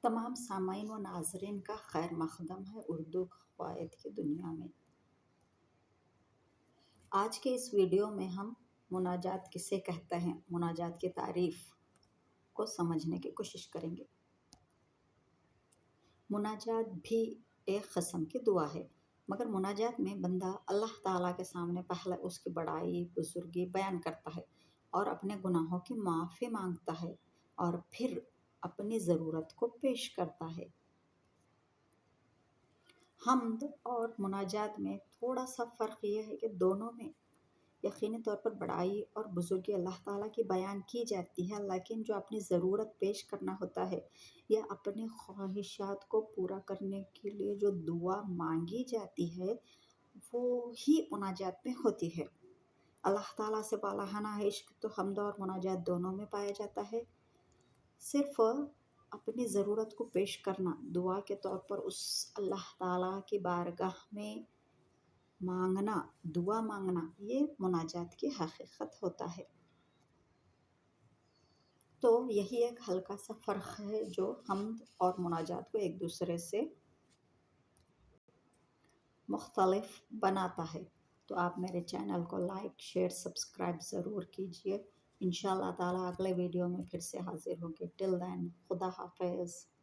تمام سامعین و ناظرین کا خیر مقدم ہے اردو قواعد کی دنیا میں۔ آج کے اس ویڈیو میں ہم مناجات کسے کہتے ہیں، مناجات کی تعریف کو سمجھنے کی کوشش کریں گے۔ مناجات بھی ایک قسم کی دعا ہے، مگر مناجات میں بندہ اللہ تعالیٰ کے سامنے پہلے اس کی بڑائی، بزرگی بیان کرتا ہے اور اپنے گناہوں کی معافی مانگتا ہے اور پھر اپنی ضرورت کو پیش کرتا ہے۔ حمد اور مناجات میں تھوڑا سا فرق یہ ہے کہ دونوں میں یقینی طور پر بڑائی اور بزرگی اللہ تعالیٰ کی بیان کی جاتی ہے، لیکن جو اپنی ضرورت پیش کرنا ہوتا ہے یا اپنی خواہشات کو پورا کرنے کے لیے جو دعا مانگی جاتی ہے وہ ہی مناجات میں ہوتی ہے۔ اللہ تعالیٰ سے بالہانہ عشق تو حمد اور مناجات دونوں میں پایا جاتا ہے۔ صرف اپنی ضرورت کو پیش کرنا، دعا کے طور پر اس اللہ تعالیٰ کی بارگاہ میں مانگنا، دعا مانگنا، یہ مناجات کی حقیقت ہوتا ہے۔ تو یہی ایک ہلکا سا فرق ہے جو حمد اور مناجات کو ایک دوسرے سے مختلف بناتا ہے۔ تو آپ میرے چینل کو لائک، شیئر، سبسکرائب ضرور کیجئے۔ انشاءاللہ تعالیٰ اگلے ویڈیو میں پھر سے حاضر ہوں گے۔ ٹل دین، خدا حافظ۔